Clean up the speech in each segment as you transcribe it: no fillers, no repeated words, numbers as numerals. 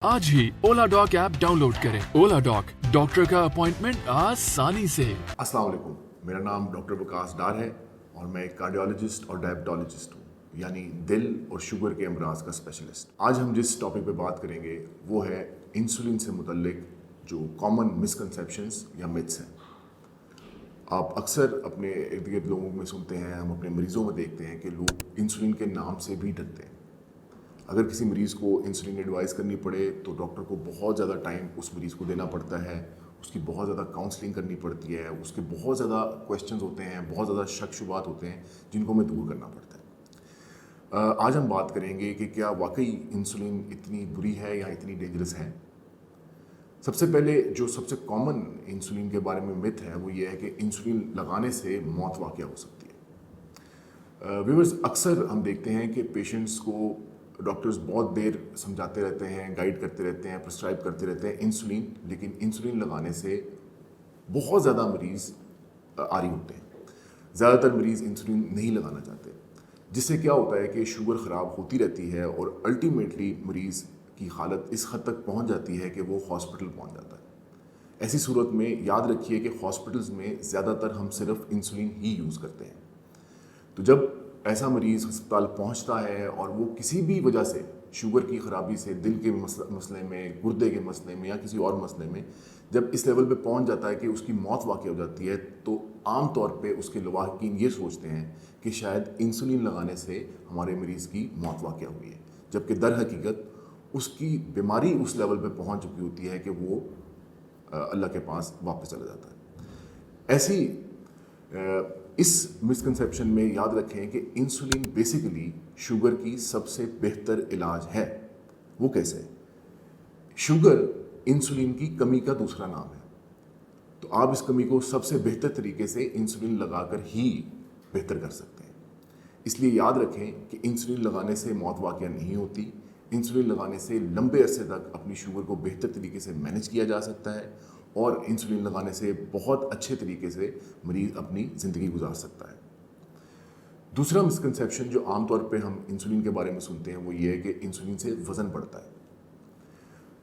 आज ही ओला dock app download करें। ओला dock, doctor का अपॉइंटमेंट आसानी से। अस्सलाम वालेकुम, मेरा नाम डॉक्टर वकास डार है और मैं एक कार्डियोलॉजिस्ट और डायबिटोलॉजिस्ट हूँ, यानी दिल और शुगर के अमराज का स्पेशलिस्ट। आज हम जिस टॉपिक पे बात करेंगे वो है इंसुलिन से मुतल्लिक जो कॉमन मिसकंसेप्शंस या मिथ्स हैं। आप अक्सर अपने इर्द गिर्द लोगों में सुनते हैं, हम अपने मरीज़ों में देखते हैं कि लोग इंसुलिन के नाम से भी डरते हैं। अगर किसी मरीज़ को इंसुलिन एडवाइस करनी पड़े तो डॉक्टर को बहुत ज़्यादा टाइम उस मरीज़ को देना पड़ता है, उसकी बहुत ज़्यादा काउंसलिंग करनी पड़ती है, उसके बहुत ज़्यादा क्वेश्चंस होते हैं, बहुत ज़्यादा शक शुबात होते हैं जिनको हमें दूर करना पड़ता है। आज हम बात करेंगे कि क्या वाकई इंसुलिन इतनी बुरी है या इतनी डेंजरस है। सबसे पहले जो सबसे कॉमन इंसुलिन के बारे में मिथ है वो ये है कि इंसुलिन लगाने से मौत वाक़या हो सकती है। व्यूअर्स, अक्सर हम देखते हैं कि पेशेंट्स को डॉक्टर्स बहुत देर समझाते रहते हैं, गाइड करते रहते हैं, प्रिस्क्राइब करते रहते हैं इंसुलिन, लेकिन इंसुलिन लगाने से बहुत ज़्यादा मरीज़ आरी होते हैं। ज़्यादातर मरीज़ इंसुलिन नहीं लगाना चाहते, जिससे क्या होता है कि शुगर ख़राब होती रहती है और अल्टीमेटली मरीज़ की हालत इस हद तक पहुंच जाती है कि वो हॉस्पिटल पहुंच जाता है। ऐसी सूरत में याद रखिए कि हॉस्पिटल्स में ज़्यादातर हम सिर्फ इंसुलिन ही यूज़ करते हैं। तो जब ऐसा मरीज़ अस्पताल पहुंचता है और वो किसी भी वजह से शुगर की ख़राबी से, दिल के मसले में, गुर्दे के मसले में या किसी और मसले में जब इस लेवल पे पहुंच जाता है कि उसकी मौत वाक़ई हो जाती है, तो आम तौर पे उसके लवाहकीन ये सोचते हैं कि शायद इंसुलिन लगाने से हमारे मरीज़ की मौत वाक़ई हुई है, जबकि दर हकीकत उसकी बीमारी उस लेवल पे पहुंच चुकी होती है कि वो अल्लाह के पास वापस चला जाता है। ऐसी इस मिसकंसेप्शन में याद रखें कि इंसुलिन बेसिकली शुगर की सबसे बेहतर इलाज है। वो कैसे? शुगर इंसुलिन की कमी का दूसरा नाम है, तो आप इस कमी को सबसे बेहतर तरीके से इंसुलिन लगाकर ही बेहतर कर सकते हैं। इसलिए याद रखें कि इंसुलिन लगाने से मौत वाक़या नहीं होती। इंसुलिन लगाने से लंबे अरसे तक अपनी शुगर को बेहतर तरीके से मैनेज किया जा सकता है और इंसुलिन लगाने से बहुत अच्छे तरीके से मरीज़ अपनी ज़िंदगी गुजार सकता है। दूसरा मिसकंसेप्शन जो आमतौर पे हम इंसुलिन के बारे में सुनते हैं वो ये है कि इंसुलिन से वज़न बढ़ता है।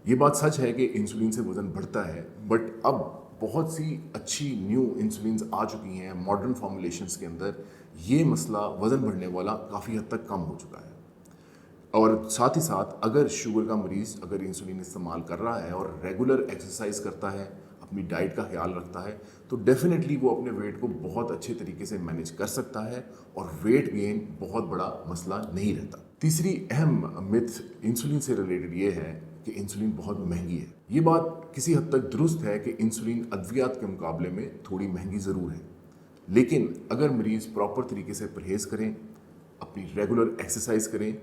ये बात सच है कि इंसुलिन से वज़न बढ़ता है, बट अब बहुत सी अच्छी न्यू इंसुलिन आ चुकी हैं मॉडर्न फॉर्मुलेशंस के अंदर। ये मसला वज़न बढ़ने वाला काफ़ी हद तक कम हो चुका है। और साथ ही साथ अगर शुगर का मरीज़ अगर इंसुलिन इस्तेमाल कर रहा है और रेगुलर एक्सरसाइज करता है, अपनी डाइट का ख्याल रखता है, तो डेफिनेटली वो अपने वेट को बहुत अच्छे तरीके से मैनेज कर सकता है और वेट गेन बहुत बड़ा मसला नहीं रहता। तीसरी अहम मिथ इंसुलिन से रिलेटेड ये है कि इंसुलिन बहुत महंगी है। ये बात किसी हद तक दुरुस्त है कि इंसुलिन अद्वियात के मुकाबले में थोड़ी महंगी ज़रूर है, लेकिन अगर मरीज़ प्रॉपर तरीके से परहेज़ करें, अपनी रेगुलर एक्सरसाइज करें,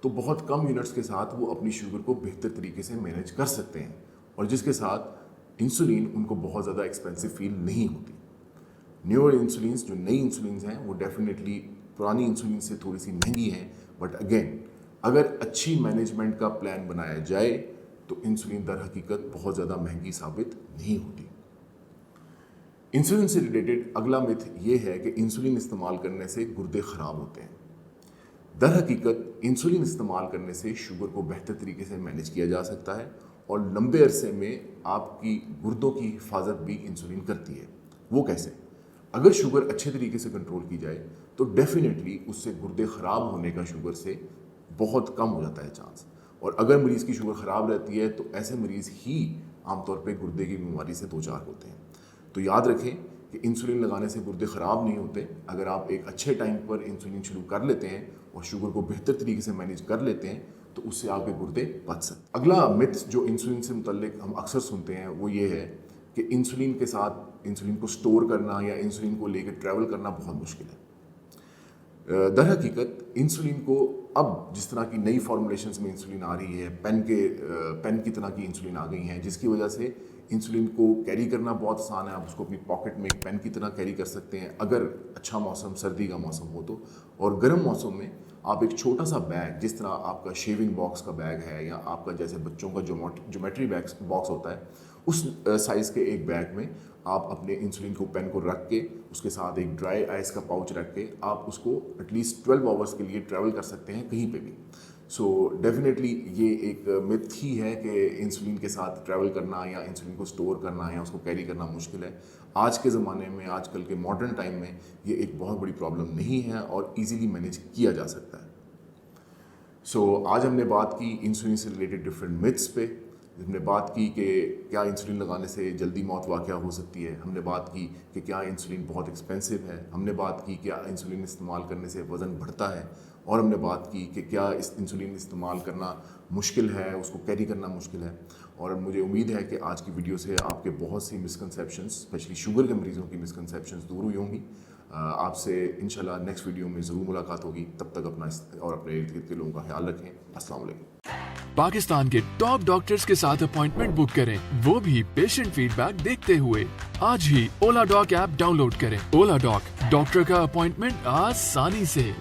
तो बहुत कम यूनिट्स के साथ वो अपनी शुगर को बेहतर तरीके से मैनेज कर सकते हैं और जिसके साथ इंसुलिन उनको बहुत ज़्यादा एक्सपेंसिव फील नहीं होती। न्यूअर इंसुलिन जो नई इंसुलिन हैं वो डेफिनेटली पुरानी इंसुलिन से थोड़ी सी महंगी हैं, बट अगेन अगर अच्छी मैनेजमेंट का प्लान बनाया जाए तो इंसुलिन दर हकीकत बहुत ज़्यादा महंगी साबित नहीं होती। इंसुलिन से रिलेटेड अगला मिथ ये है कि इंसुलिन इस्तेमाल करने से गुर्दे ख़राब होते हैं। दर हकीकत इंसुलिन इस्तेमाल करने से शुगर को बेहतर तरीके से मैनेज किया जा सकता है और लंबे अरसे में आपकी गुर्दों की हिफाजत भी इंसुलिन करती है। वो कैसे? अगर शुगर अच्छे तरीके से कंट्रोल की जाए तो डेफिनेटली उससे गुर्दे ख़राब होने का शुगर से बहुत कम हो जाता है चांस। और अगर मरीज़ की शुगर ख़राब रहती है तो ऐसे मरीज़ ही आमतौर पर गुर्दे की बीमारी से दो चार होते हैं। तो याद रखें कि इंसुलिन लगाने से गुर्दे ख़राब नहीं होते। अगर आप एक अच्छे टाइम पर इंसुलिन शुरू कर लेते हैं और शुगर को बेहतर तरीके से मैनेज कर लेते हैं तो उससे आपके गुर्दे बच सकते। अगला मिथ जो इंसुलिन से मुतल्लिक हम अक्सर सुनते हैं वो ये है कि इंसुलिन के साथ इंसुलिन को स्टोर करना या इंसुलिन को लेकर ट्रैवल करना बहुत मुश्किल है। दर हकीकत इंसुलिन को अब जिस तरह की नई फॉर्मुलेशंस में इंसुलिन आ रही है, पेन की तरह की इंसुलिन आ गई हैं, जिसकी वजह से इंसुलिन को कैरी करना बहुत आसान है। आप उसको अपनी पॉकेट में एक पेन की तरह कैरी कर सकते हैं अगर अच्छा मौसम, सर्दी का मौसम हो तो। और गर्म मौसम में आप एक छोटा सा बैग, जिस तरह आपका शेविंग बॉक्स का बैग है या आपका जैसे बच्चों का ज्योमेट्री बॉक्स होता है, उस साइज़ के एक बैग में आप अपने इंसुलिन को पेन को रख के उसके साथ एक ड्राई आइस का पाउच रख के आप उसको एटलीस्ट 12 आवर्स के लिए ट्रैवल कर सकते हैं कहीं पे भी। सो डेफिनेटली ये एक मिथ ही है कि इंसुलिन के साथ ट्रैवल करना या इंसुलिन को स्टोर करना या उसको कैरी करना मुश्किल है। आज के ज़माने में, आजकल के मॉडर्न टाइम में ये एक बहुत बड़ी प्रॉब्लम नहीं है और इजीली मैनेज किया जा सकता है। सो आज हमने बात की इंसुलिन से रिलेटेड डिफरेंट मिथ्स पे। हमने बात की कि क्या इंसुलिन लगाने से जल्दी मौत वाक़या हो सकती है। हमने बात की कि क्या इंसुलिन बहुत एक्सपेंसिव है। हमने बात की क्या इंसुलिन इस्तेमाल करने से वज़न बढ़ता है। और हमने बात की कि क्या इस इंसुलिन इस्तेमाल करना मुश्किल है, उसको कैरी करना मुश्किल है। और मुझे उम्मीद है कि आज की वीडियो से आपके बहुत सी मिसकंसेप्शंस, स्पेशली शुगर के मरीज़ों की मिसकंसेप्शंस दूर हुई होंगी। आपसे इंशाल्लाह नेक्स्ट वीडियो में ज़रूर मुलाकात होगी। तब तक अपना और अपने इर्द गिर्द के लोगों का ख्याल रखें। अस्सलाम वालेकुम। पाकिस्तान के टॉप डॉक्टर्स के साथ अपॉइंटमेंट बुक करें, वो भी पेशेंट फीडबैक देखते हुए। आज ही ओला डॉक ऐप डाउनलोड करें। ओला डॉक, डॉक्टर का अपॉइंटमेंट आसानी से।